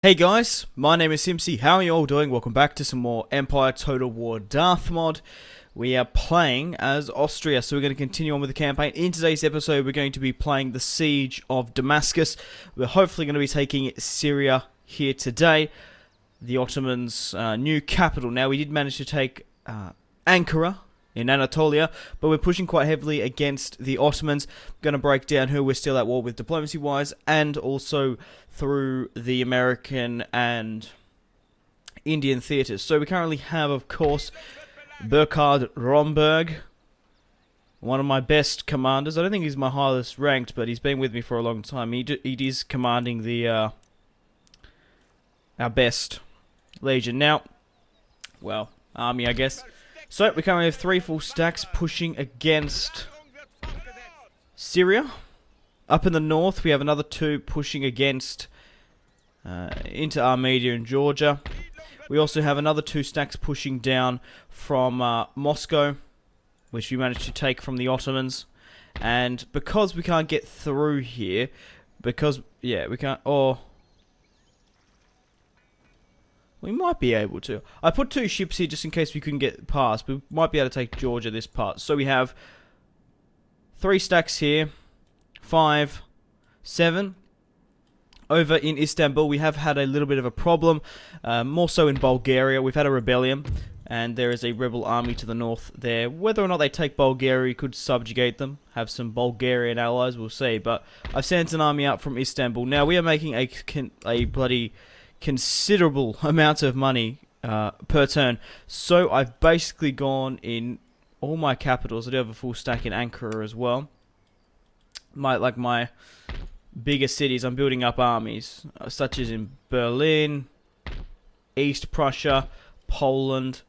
Hey guys, my name is Simpzy. How are you all doing? Welcome back to some more Empire Total War Darthmod. We are playing as Austria, so we're going to continue on with the campaign. In today's episode, we're going to be playing the Siege of Damascus. We're hopefully going to be taking Syria here today, the Ottomans' new capital. Now, we did manage to take Ankara in Anatolia, but we're pushing quite heavily against the Ottomans. I'm going to break down who we're still at war with diplomacy-wise, and also through the American and Indian theatres. So we currently have, of course, Burkhard Romberg, one of my best commanders. I don't think he's my highest ranked, but he's been with me for a long time. He is commanding the our best legion. Now, well, army, I guess. So we currently have 3 full stacks pushing against Syria. Up in the north, we have another 2 pushing against into Armenia and Georgia. We also have another 2 stacks pushing down from Moscow, which we managed to take from the Ottomans. And because we can't get through here, because, yeah, we can't, or we might be able to. I put 2 ships here just in case we couldn't get past. We might be able to take Georgia this part. So we have 3 stacks here, 5, 7. Over in Istanbul, we have had a little bit of a problem. More so in Bulgaria. We've had a rebellion, and there is a rebel army to the north there. Whether or not they take Bulgaria, could subjugate them. Have some Bulgarian allies, we'll see. But I've sent an army out from Istanbul. Now, we are making a bloody considerable amount of money per turn. So I've basically gone in all my capitals. I do have a full stack in Ankara as well. My bigger cities, I'm building up armies, such as in Berlin, East Prussia, Poland.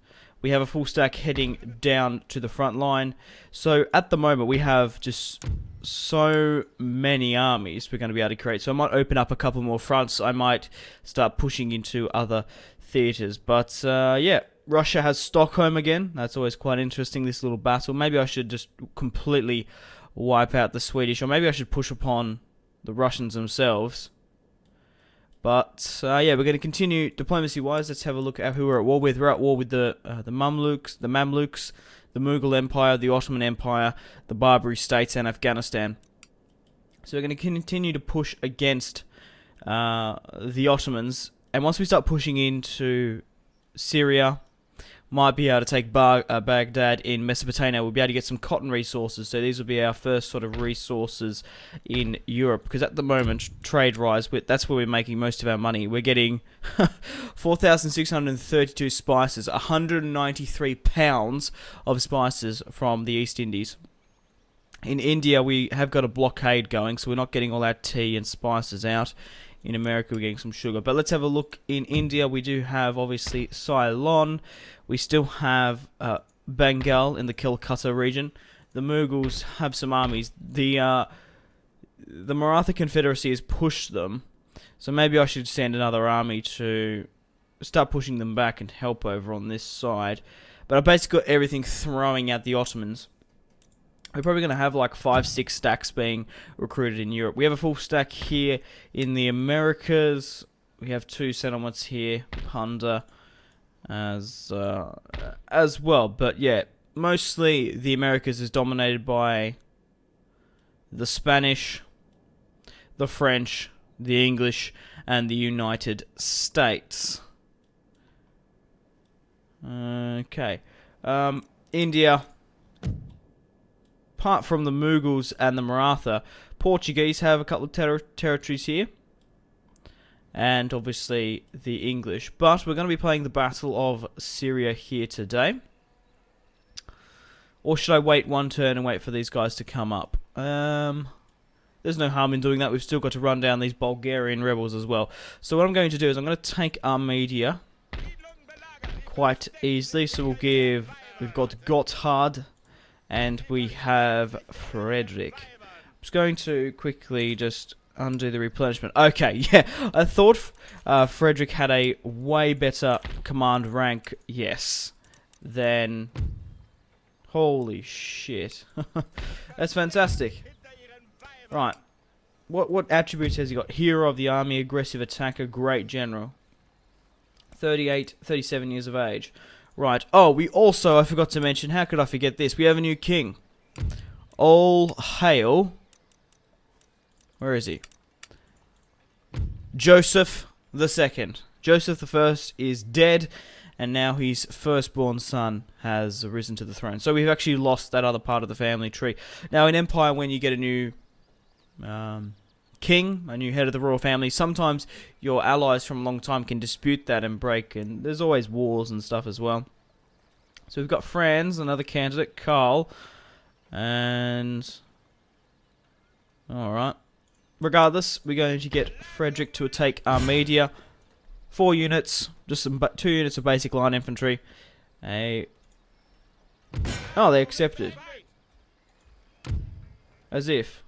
We have a full stack heading down to the front line. So at the moment we have just so many armies we're going to be able to create. So I might open up a couple more fronts. I might start pushing into other theatres. But yeah, Russia has Stockholm again. That's always quite interesting, this little battle. Maybe I should just completely wipe out the Swedish, or maybe I should push upon the Russians themselves. But yeah, we're going to continue diplomacy-wise. Let's have a look at who we're at war with. We're at war with the Mamluks, the Mughal Empire, the Ottoman Empire, the Barbary States, and Afghanistan. So we're going to continue to push against the Ottomans. And once we start pushing into Syria, might be able to take Baghdad in Mesopotamia. We'll be able to get some cotton resources. So these will be our first sort of resources in Europe. Because at the moment, trade-wise, that's where we're making most of our money. We're getting 4,632 spices, 193 pounds of spices from the East Indies. In India, we have got a blockade going, so we're not getting all our tea and spices out. In America, we're getting some sugar. But let's have a look. In India, we do have, obviously, Ceylon. We still have Bengal in the Calcutta region. The Mughals have some armies. The Maratha Confederacy has pushed them. So maybe I should send another army to start pushing them back and help over on this side. But I've basically got everything throwing at the Ottomans. We're probably going to have like 5-6 stacks being recruited in Europe. We have a full stack here in the Americas. We have 2 settlements here, Punda, as well. But yeah, mostly the Americas is dominated by the Spanish, the French, the English, and the United States. Okay. India, apart from the Mughals and the Maratha, Portuguese have a couple of territories here. And obviously the English. But we're going to be playing the Battle of Syria here today. Or should I wait one turn and wait for these guys to come up? There's no harm in doing that. We've still got to run down these Bulgarian rebels as well. So what I'm going to do is I'm going to take Armenia quite easily. So we've got Gotthard. And we have Frederick. I'm just going to quickly just undo the replenishment. Okay, yeah. I thought Frederick had a way better command rank, yes, than... Holy shit. That's fantastic. Right. What attributes has he got? Hero of the army, aggressive attacker, great general. 37 years of age. Right. Oh, we also, I forgot to mention, how could I forget this? We have a new king. All hail. Where is he? Joseph II. Joseph I is dead, and now his firstborn son has risen to the throne. So we've actually lost that other part of the family tree. Now, in Empire, when you get a new king, a new head of the royal family, sometimes your allies from a long time can dispute that and break, and there's always wars and stuff as well. So we've got Franz, another candidate, Karl, and... Alright. Regardless, we're going to get Frederick to take Armedia. 4 units, just 2 units of basic line infantry. Oh, they accepted. As if.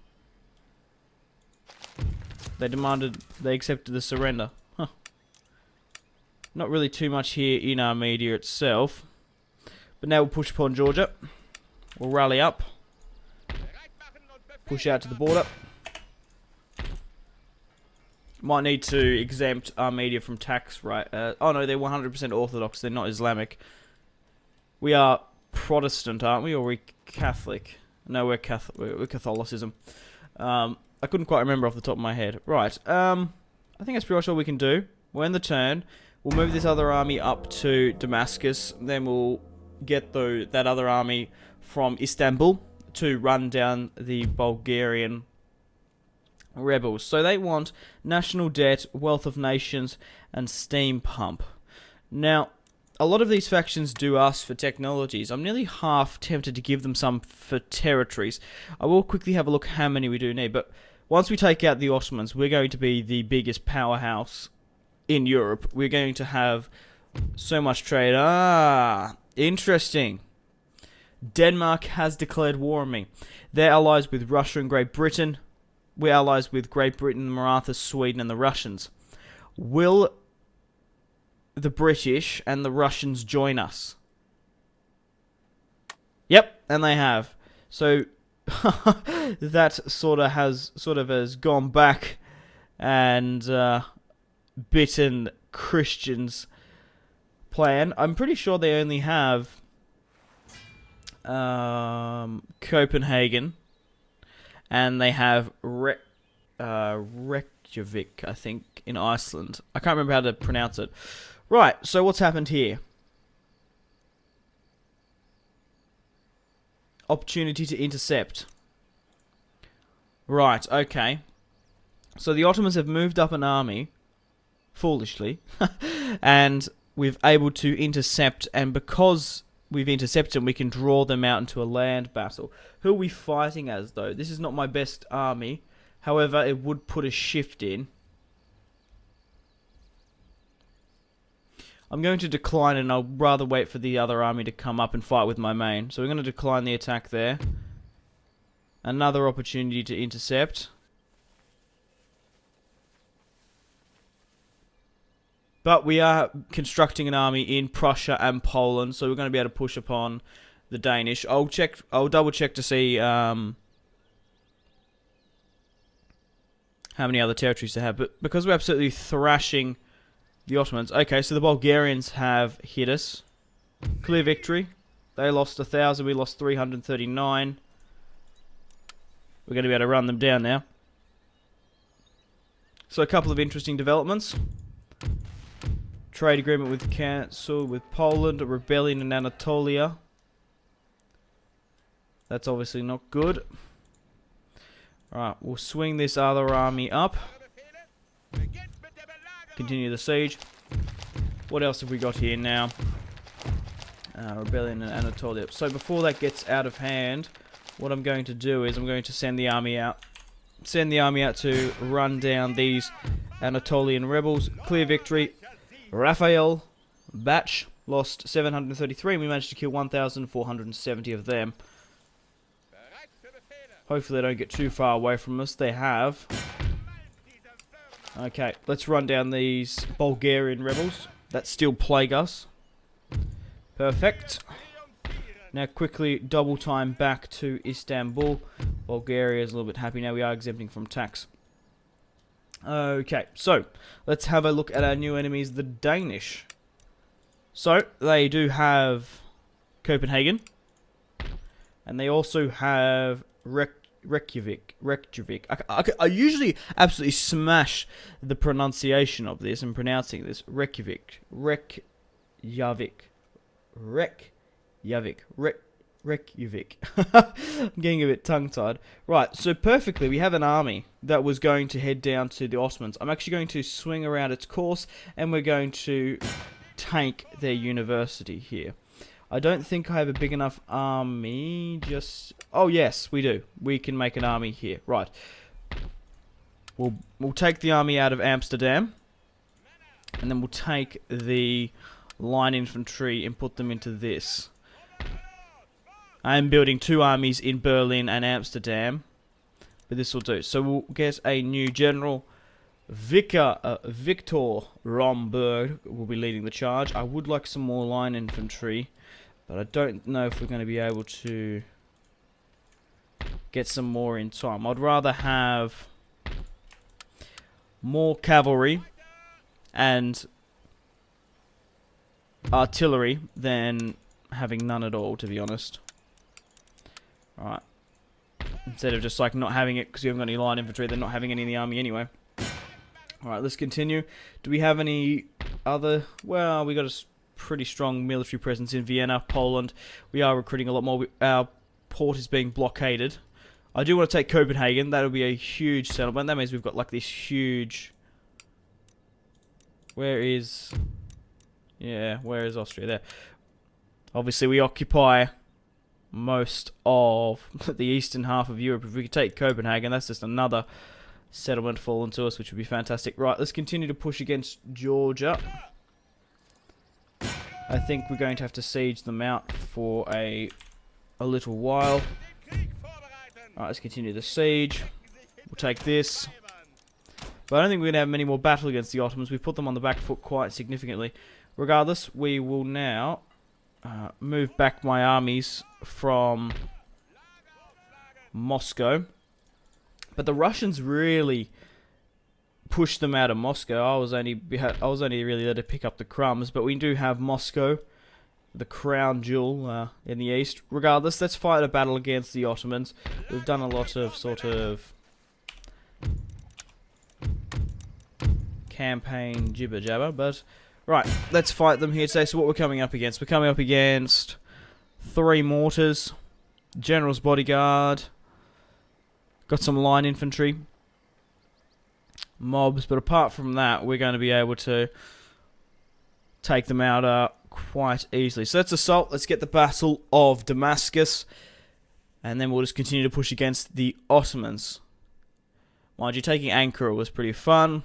They accepted the surrender. Huh. Not really too much here in Armedia itself. But now we'll push upon Georgia. We'll rally up. Push out to the border. Might need to exempt Armedia from tax, right? Oh no, they're 100% Orthodox. They're not Islamic. We are Protestant, aren't we? Or are we Catholic? No, we're Catholicism. I couldn't quite remember off the top of my head. Right, I think that's pretty much all we can do. We're in the turn. We'll move this other army up to Damascus. Then we'll get that other army from Istanbul to run down the Bulgarian rebels. So they want national debt, wealth of nations, and steam pump. Now, a lot of these factions do ask for technologies. I'm nearly half tempted to give them some for territories. I will quickly have a look how many we do need, but once we take out the Ottomans, we're going to be the biggest powerhouse in Europe. We're going to have so much trade. Interesting. Denmark has declared war on me. They're allies with Russia and Great Britain. We're allies with Great Britain, the Marathas, Sweden, and the Russians. Will the British and the Russians join us? Yep, and they have. So that sort of has gone back and bitten Christians' plan. I'm pretty sure they only have Copenhagen, and they have Reykjavik, I think, in Iceland. I can't remember how to pronounce it. Right, so what's happened here? Opportunity to intercept. Right, okay. So the Ottomans have moved up an army, foolishly, and we've able to intercept, and because we've intercepted them, we can draw them out into a land battle. Who are we fighting as, though? This is not my best army. However, it would put a shift in. I'm going to decline, and I'll rather wait for the other army to come up and fight with my main. So we're going to decline the attack there. Another opportunity to intercept. But we are constructing an army in Prussia and Poland, so we're going to be able to push upon the Danish. I'll double check to see how many other territories they have. But because we're absolutely thrashing the Ottomans. Okay, so the Bulgarians have hit us. Clear victory. They lost 1,000, we lost 339. We're going to be able to run them down now. So a couple of interesting developments. Trade agreement with cancelled with Poland, a rebellion in Anatolia. That's obviously not good. Alright, we'll swing this other army up. Continue the siege. What else have we got here now? Rebellion in Anatolia. So before that gets out of hand, what I'm going to do is I'm going to send the army out. Send the army out to run down these Anatolian rebels. Clear victory. Raphael Batch lost 733 and we managed to kill 1,470 of them. Hopefully they don't get too far away from us. They have. Okay, let's run down these Bulgarian rebels that still plague us. Perfect. Now quickly double time back to Istanbul. Bulgaria is a little bit happy now. We are exempting from tax. Okay, so let's have a look at our new enemies, the Danish. So they do have Copenhagen, and they also have Reykjavik. I usually absolutely smash the pronunciation of this and pronouncing this. Reykjavik. I'm getting a bit tongue-tied. Right, so perfectly, we have an army that was going to head down to the Ottomans. I'm actually going to swing around its course, and we're going to tank their university here. I don't think I have a big enough army. Oh yes, we do. We can make an army here. Right. We'll take the army out of Amsterdam, and then we'll take the line infantry and put them into this. I am building 2 armies in Berlin and Amsterdam, but this will do. So we'll get a new general. Victor Romberg will be leading the charge. I would like some more line infantry, but I don't know if we're going to be able to get some more in time. I'd rather have more cavalry and artillery than having none at all, to be honest. Alright. Instead of just like not having it because you haven't got any line infantry, they're not having any in the army anyway. Alright, let's continue. Do we have any other... Well, we got a pretty strong military presence in Vienna, Poland. We are recruiting a lot more. Our port is being blockaded. I do want to take Copenhagen. That'll be a huge settlement. That means we've got like this huge... Where is Austria? There. Obviously, we occupy most of the eastern half of Europe. If we could take Copenhagen, that's just another settlement fallen to us, which would be fantastic. Right, let's continue to push against Georgia. I think we're going to have to siege them out for a little while. Alright, let's continue the siege. We'll take this. But I don't think we're going to have many more battle against the Ottomans. We've put them on the back foot quite significantly. Regardless, we will now move back my armies from Moscow. But the Russians really pushed them out of Moscow. I was only really there to pick up the crumbs. But we do have Moscow, the crown jewel in the east. Regardless, let's fight a battle against the Ottomans. We've done a lot of sort of campaign jibber jabber, but right, let's fight them here today. So what we're coming up against? We're coming up against 3 mortars, general's bodyguard, got some line infantry, mobs, but apart from that, we're going to be able to take them out quite easily. So let's assault. Let's get the Battle of Damascus, and then we'll just continue to push against the Ottomans. Mind you, taking Ankara was pretty fun.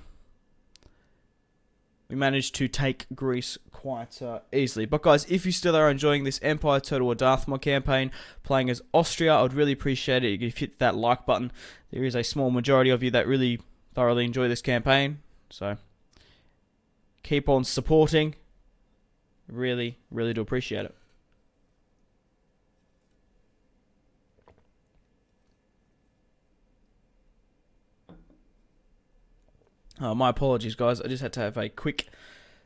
We managed to take Greece quite easily. But guys, if you still are enjoying this Empire Total War Darthmod campaign, playing as Austria, I would really appreciate it if you hit that like button. There is a small majority of you that really thoroughly enjoy this campaign. So, keep on supporting. Really, really do appreciate it. My apologies, guys. I just had to have a quick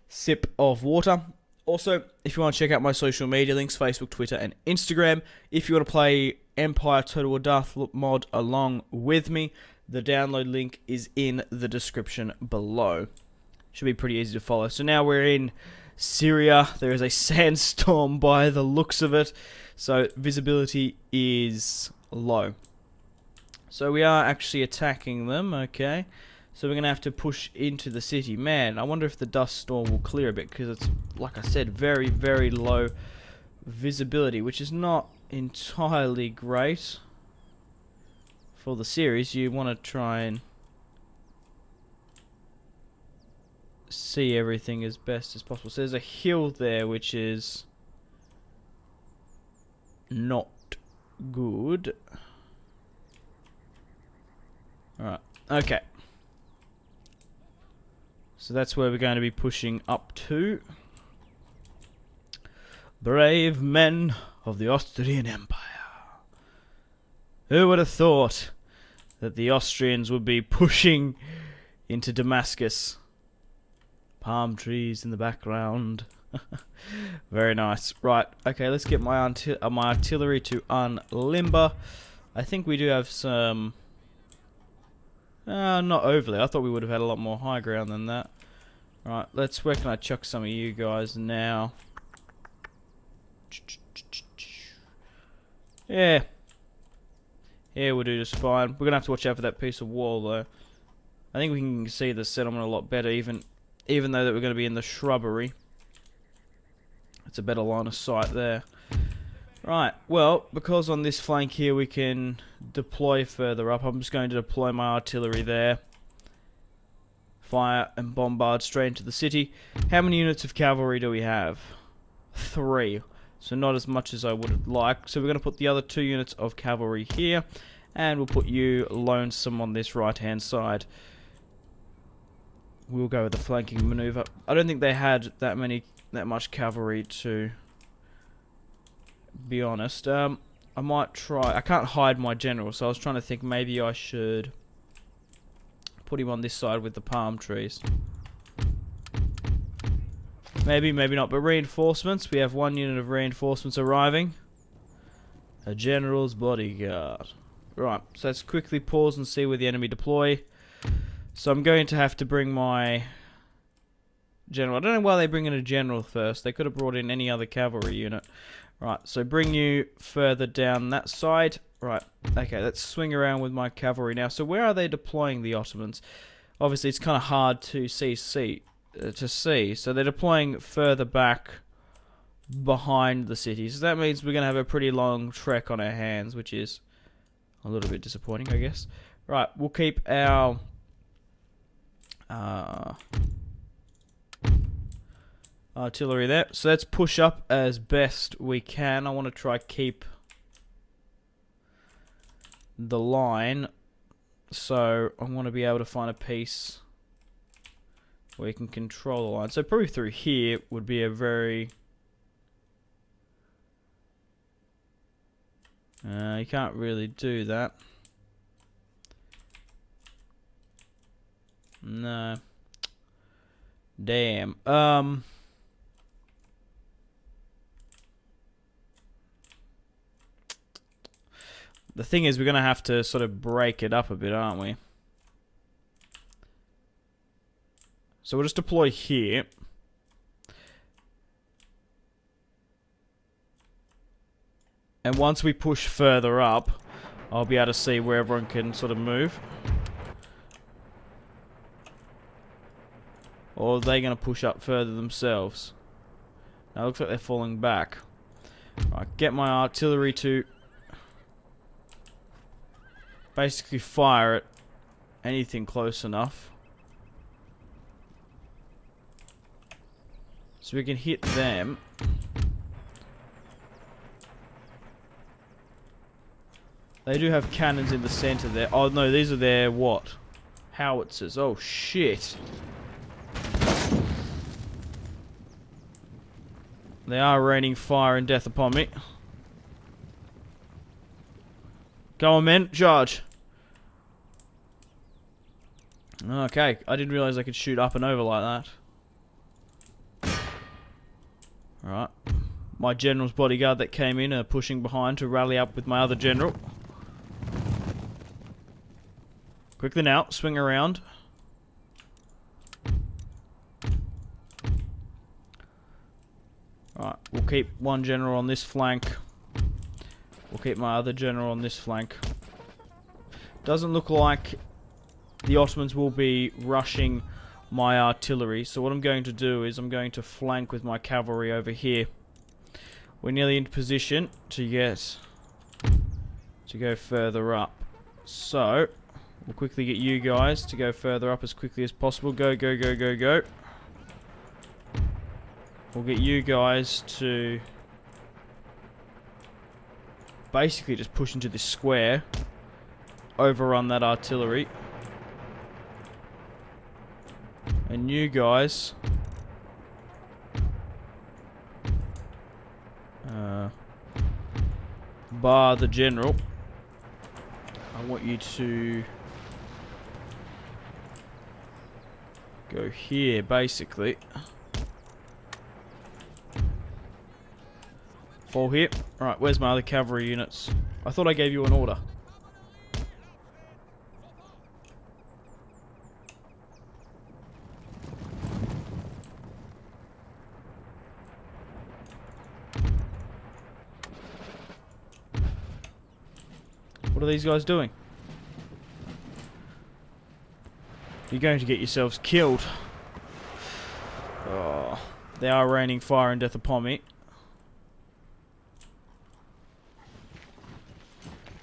sip of water. Also, if you want to check out my social media links, Facebook, Twitter, and Instagram. If you want to play Empire Total War Darthmod along with me, the download link is in the description below. Should be pretty easy to follow. So now we're in Syria. There is a sandstorm by the looks of it. So visibility is low. So we are actually attacking them, okay. So we're going to have to push into the city. Man, I wonder if the dust storm will clear a bit, because it's, like I said, very, very low visibility, which is not entirely great for the series. You want to try and see everything as best as possible. So there's a hill there, which is not good. Alright, okay. So that's where we're going to be pushing up to. Brave men of the Austrian Empire. Who would have thought that the Austrians would be pushing into Damascus. Palm trees in the background. Very nice. Right, okay, let's get my artillery to unlimber. I think we do have some... not overly. I thought we would have had a lot more high ground than that. Right, where can I chuck some of you guys now? Yeah. Yeah, we'll do just fine. We're going to have to watch out for that piece of wall, though. I think we can see the settlement a lot better, even though that we're going to be in the shrubbery. It's a better line of sight there. Right, well, because on this flank here we can deploy further up, I'm just going to deploy my artillery there. Fire and bombard straight into the city. How many units of cavalry do we have? 3. So not as much as I would like. So we're going to put the other 2 units of cavalry here. And we'll put you lonesome on this right-hand side. We'll go with the flanking maneuver. I don't think they had that much cavalry, to be honest. I might try. I can't hide my general, so I was trying to think maybe I should put him on this side with the palm trees. Maybe, maybe not. But reinforcements. We have 1 unit of reinforcements arriving. A general's bodyguard. Right, so let's quickly pause and see where the enemy deploy. So I'm going to have to bring my general. I don't know why they bring in a general first. They could have brought in any other cavalry unit. Right, so bring you further down that side. Right, okay, let's swing around with my cavalry now. So where are they deploying the Ottomans? Obviously, it's kind of hard to see. So they're deploying further back behind the city. So that means we're going to have a pretty long trek on our hands, which is a little bit disappointing, I guess. Right, we'll keep our artillery there. So let's push up as best we can. I want to try keep the line, so I want to be able to find a piece where you can control the line. So probably through here would be a very... you can't really do that. No. Damn. The thing is, we're going to have to sort of break it up a bit, aren't we? So we'll just deploy here. And once we push further up, I'll be able to see where everyone can sort of move. Or are they going to push up further themselves? Now it looks like they're falling back. Right, get my artillery to basically fire at anything close enough, so we can hit them. They do have cannons in the center there. Oh no, these are their what? Howitzers. Oh shit. They are raining fire and death upon me. Go on, men. Charge. Okay. I didn't realize I could shoot up and over like that. Alright. My general's bodyguard that came in are pushing behind to rally up with my other general. Quickly now. Swing around. Alright. We'll keep one general on this flank. We'll keep my other general on this flank. Doesn't look like the Ottomans will be rushing my artillery. So what I'm going to do is I'm going to flank with my cavalry over here. We're nearly in position to go further up. So we'll quickly get you guys to go further up as quickly as possible. Go, go, go, go, go. We'll get you guys to basically just push into this square, overrun that artillery, and you guys bar the general. I want you to Go here, basically. Fall here. Alright, where's my other cavalry units? I thought I gave you an order. What are these guys doing? You're going to get yourselves killed. Oh, they are raining fire and death upon me.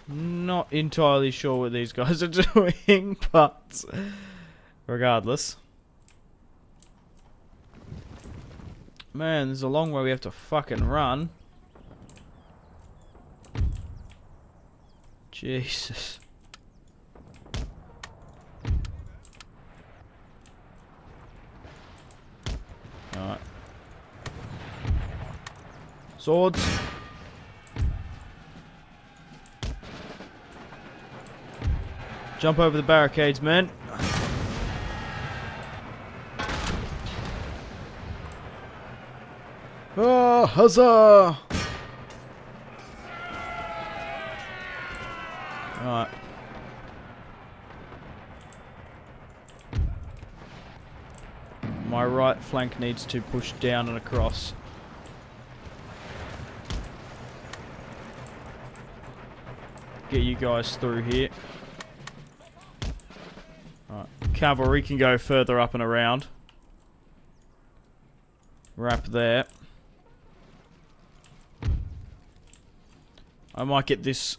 Not entirely sure what these guys are doing, but regardless. Man, there's a long way we have to fucking run. Jesus. Alright. Swords. Jump over the barricades, men. Ah, huzzah! Alright. My right flank needs to push down and across. Get you guys through here. Alright. Cavalry can go further up and around. Wrap there. I might get this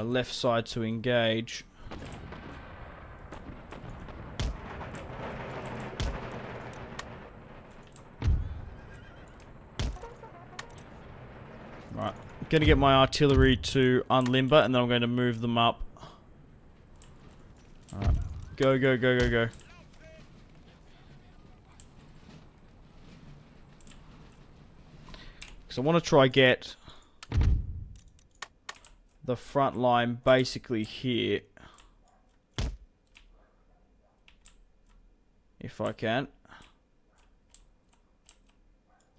left side to engage. Right, I'm going to get my artillery to unlimber and then I'm going to move them up. Alright, go, go, go, go, go. So I want to try get the front line basically here. If I can.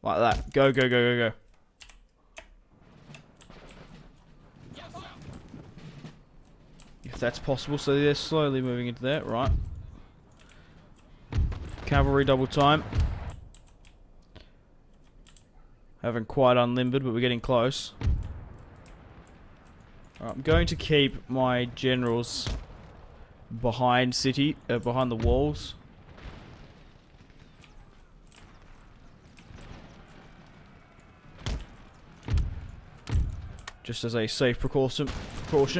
Like that. Go, go, go, go, go. If that's possible. So they're slowly moving into there. Right. Cavalry double time. Haven't quite unlimbered, but we're getting close. Right, I'm going to keep my generals behind behind the walls. Just as a safe precaution,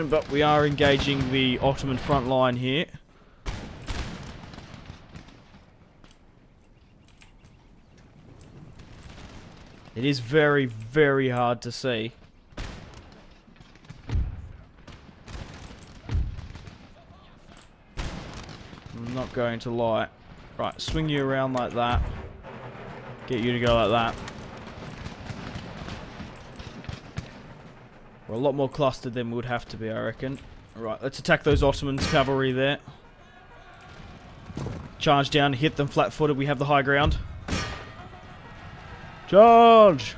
but we are engaging the Ottoman front line here. It is very, very hard to see. I'm not going to lie. Right, swing you around like that. Get you to go like that. We're a lot more clustered than we would have to be, I reckon. Right, let's attack those Ottomans cavalry there. Charge down, hit them flat-footed. We have the high ground. Charge!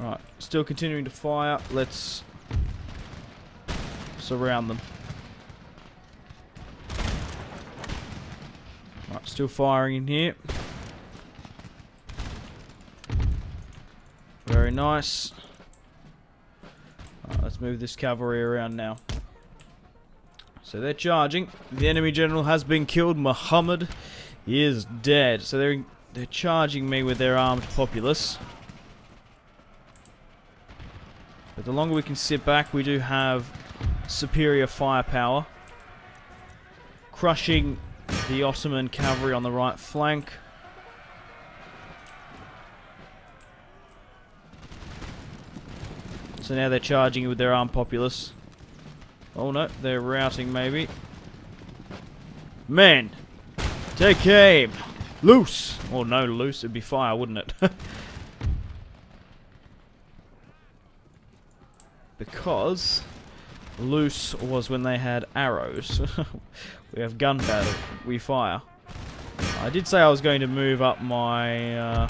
Right, still continuing to fire. Let's surround them. Right, still firing in here. Very nice. Right, let's move this cavalry around now. So they're charging. The enemy general has been killed. Muhammad is dead. So they're charging me with their armed populace. But the longer we can sit back, we do have superior firepower. Crushing the Ottoman cavalry on the right flank. So now they're charging with their armed populace. Oh no, they're routing maybe. Men! Take aim! Loose! Oh no, loose, it'd be fire, wouldn't it? because loose was when they had arrows. We have gunpowder. We fire. I did say I was going to move up my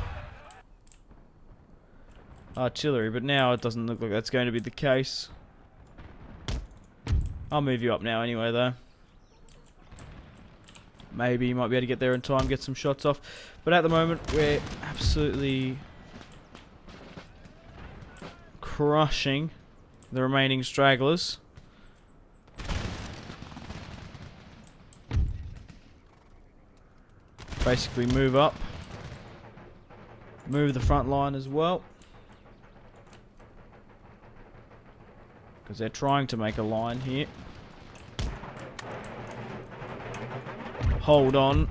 artillery, but now it doesn't look like that's going to be the case. I'll move you up now anyway, though. Maybe you might be able to get there in time, get some shots off. But at the moment, we're absolutely crushing the remaining stragglers. Basically move up. Move the front line as well. Because they're trying to make a line here. Hold on.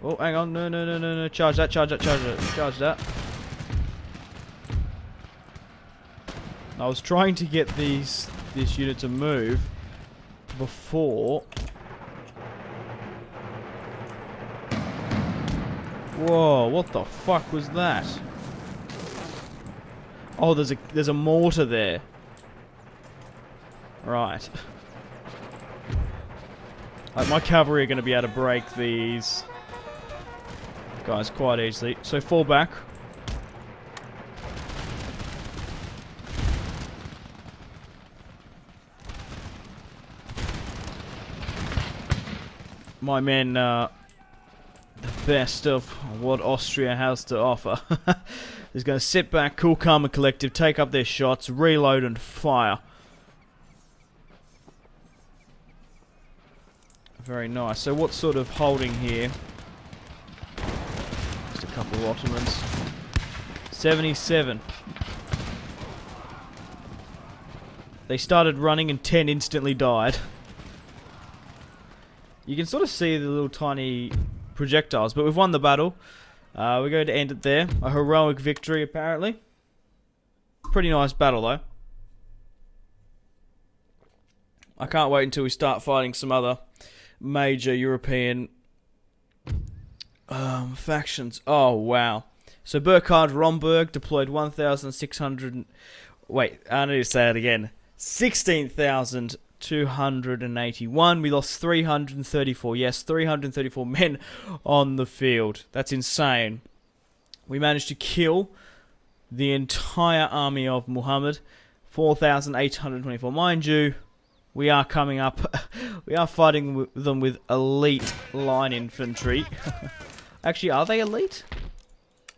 Oh, hang on. No, no, no, no, no. Charge that, charge that, charge that. Charge that. I was trying to get this unit to move before. Whoa, what the fuck was that? Oh, there's a mortar there. Right. My cavalry are going to be able to break these guys quite easily. So fall back. My men the best of what Austria has to offer. Is going to sit back, cool, calm, and collective, take up their shots, reload, and fire. Very nice. So what's sort of holding here? Just a couple of Ottomans. 77. They started running and 10 instantly died. You can sort of see the little tiny projectiles, but we've won the battle. We're going to end it there. A heroic victory, apparently. Pretty nice battle, though. I can't wait until we start fighting some other major European factions. Oh, wow. So Burkhard Romberg deployed 1,600... Wait, I need to say it again. 16,281. We lost 334. Yes, 334 men on the field. That's insane. We managed to kill the entire army of Muhammad. 4,824. Mind you, we are coming up. We are fighting them with elite line infantry. Actually, are they elite?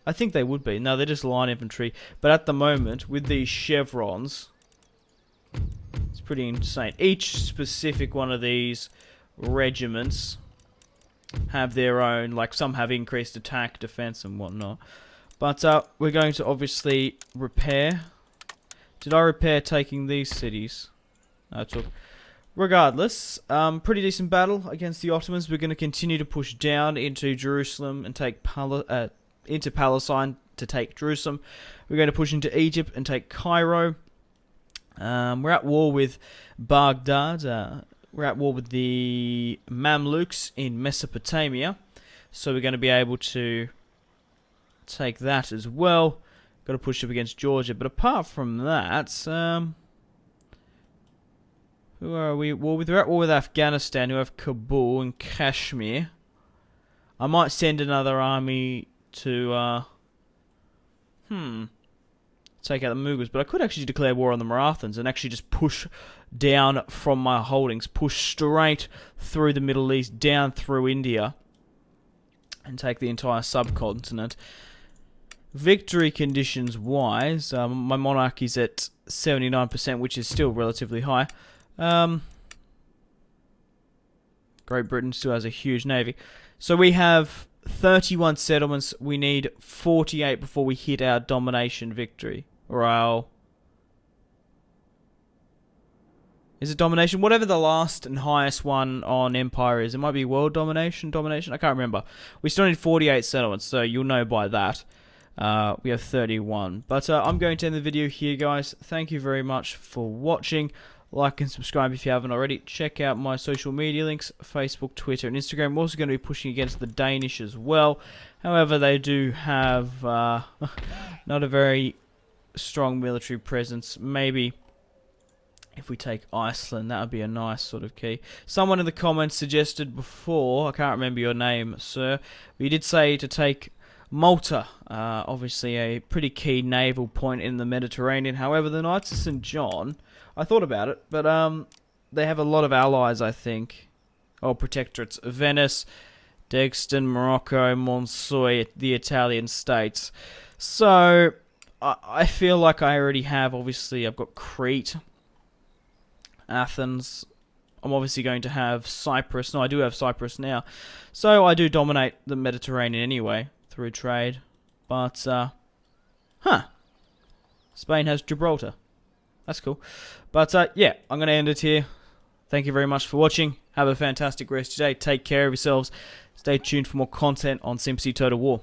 I think they would be. No, they're just line infantry. But at the moment, with these chevrons, it's pretty insane. Each specific one of these regiments have their own, like some have increased attack, defense, and whatnot. But we're going to obviously repair. Did I repair taking these cities? No, I took. Regardless, pretty decent battle against the Ottomans. We're going to continue to push down into Jerusalem and take into Palestine to take Jerusalem. We're going to push into Egypt and take Cairo. We're at war with Baghdad. We're at war with the Mamluks in Mesopotamia. So we're going to be able to take that as well. Got to push up against Georgia. But apart from that, who are we? Well, we're at war with Afghanistan, who have Kabul and Kashmir. I might send another army to take out the Mughals, but I could actually declare war on the Marathans and actually just push down from my holdings, push straight through the Middle East, down through India, and take the entire subcontinent. Victory conditions wise, my monarch is at 79%, which is still relatively high. Great Britain still has a huge navy. So we have 31 settlements. We need 48 before we hit our domination victory. Or our... Is it domination? Whatever the last and highest one on Empire is. It might be world domination? I can't remember. We still need 48 settlements, so you'll know by that. We have 31. But I'm going to end the video here, guys. Thank you very much for watching. Like and subscribe if you haven't already. Check out my social media links, Facebook, Twitter, and Instagram. I'm also going to be pushing against the Danish as well. However, they do have not a very strong military presence. Maybe if we take Iceland, that would be a nice sort of key. Someone in the comments suggested before, I can't remember your name, sir, but you did say to take Malta. Obviously a pretty key naval point in the Mediterranean. However, the Knights of St. John, I thought about it, but they have a lot of allies, I think. Oh, protectorates. Venice, Degsten, Morocco, Monsoy, the Italian states. So, I feel like I already have, obviously, I've got Crete, Athens. I'm obviously going to have Cyprus. No, I do have Cyprus now. So, I do dominate the Mediterranean anyway, through trade. But, Spain has Gibraltar. That's cool. But, yeah, I'm going to end it here. Thank you very much for watching. Have a fantastic rest of your day. Take care of yourselves. Stay tuned for more content on Simpzy Total War.